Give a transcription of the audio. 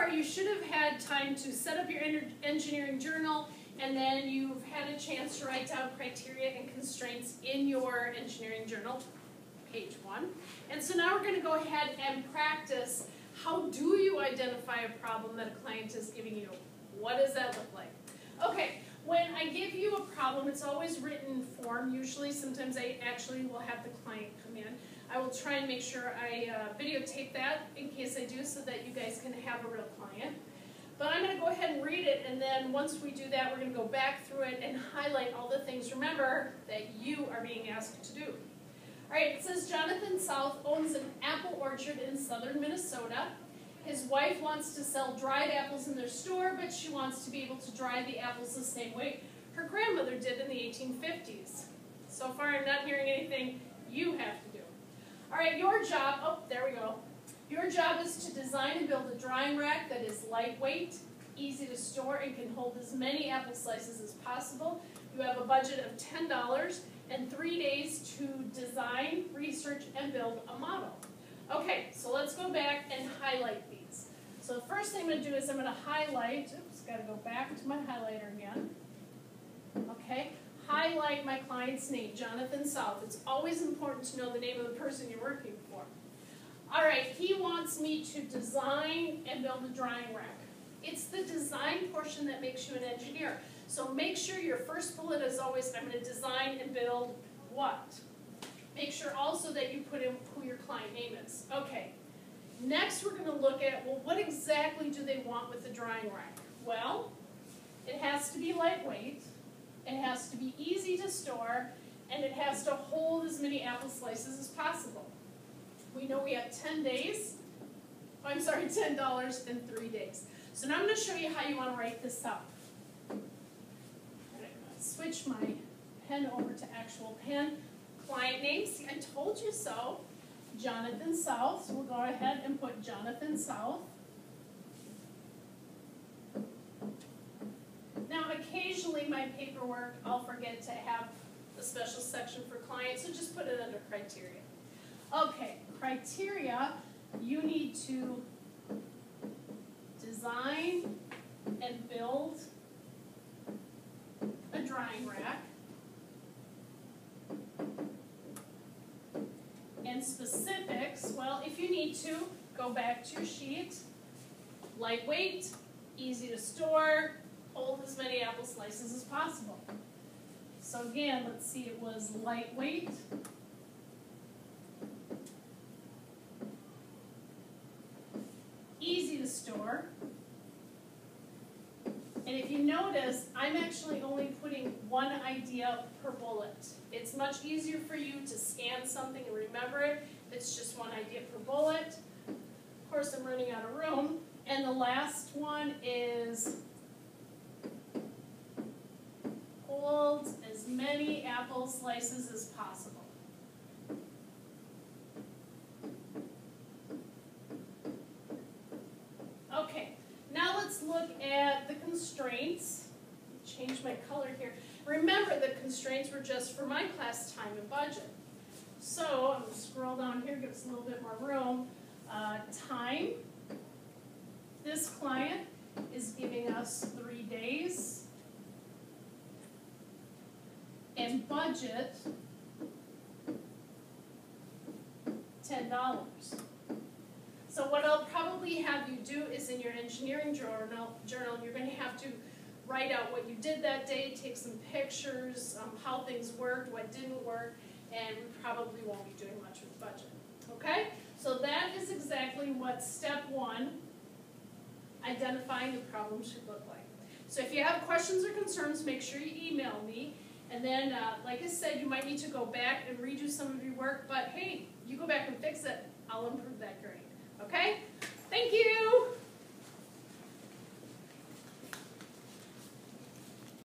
far you should have had time to set up your engineering journal, and then you've had a chance to write down criteria and constraints in your engineering journal, page 1. And so now we're going to go ahead and practice, how do you identify a problem that a client is giving you? What does that look like? Okay, when I give you a problem, it's always written in form. Usually, sometimes I actually will have the client come in. I will try and make sure I videotape that in case I do, so that you guys can have a real client. But I'm going to go ahead and read it, and then once we do that, we're going to go back through it and highlight all the things, remember, that you are being asked to do. All right, it says Jonathan South owns an apple orchard in southern Minnesota. His wife wants to sell dried apples in their store, but she wants to be able to dry the apples the same way her grandmother did in the 1850s. So far, I'm not hearing anything you have to do. All right, your job, oh, there we go. Your job is to design and build a drying rack that is lightweight, easy to store, and can hold as many apple slices as possible. You have a budget of $10 and 3 days to design, research, and build a model. Okay, so let's go back and highlight these. So the first thing I'm going to do is I'm going to highlight, oops, got to go back to my highlighter again. Okay, highlight my client's name, Jonathan South. It's always important to know the name of the person you're working for. All right, he wants me to design and build a drying rack. It's the design portion that makes you an engineer. So make sure your first bullet is always, I'm going to design and build what? Make sure also that you put in who your client name is. Okay, next we're going to look at, well, what exactly do they want with the drying rack? Well, it has to be lightweight, it has to be easy to store, and it has to hold as many apple slices as possible. We know we have 10 days, I'm sorry, $10 and 3 days. So now I'm going to show you how you want to write this up. I'm going to switch my pen over to actual pen. Client name, see, I told you so. Jonathan South, so we'll go ahead and put Jonathan South. Now, occasionally my paperwork, I'll forget to have a special section for clients, so just put it under criteria. Okay, criteria, you need to design and build a drying rack. And specifics, well, if you need to, go back to your sheet. Lightweight, easy to store, hold as many apple slices as possible. So again, let's see, it was lightweight, easy to store, and if you notice, I'm actually only putting one idea per bullet. It's much easier for you to scan something and remember it. It's just one idea per bullet. Of course, I'm running out of room. And the last one is hold as many apple slices as possible. Okay. Now let's look at the constraints. Change my color here. Remember, the constraints were just for my class time and budget. So I'm going to scroll down here, give us a little bit more room. Time. This client is giving us 3 days. And budget, $10. So what I'll probably have you do is in your engineering journal, you're going to have to write out what you did that day, take some pictures, how things worked, what didn't work, and we probably won't be doing much with budget. Okay? So that is exactly what step 1, identifying the problem, should look like. So if you have questions or concerns, make sure you email me. And then, like I said, you might need to go back and redo some of your work, but hey, you go back and fix it, I'll improve that grade. Okay? Thank you!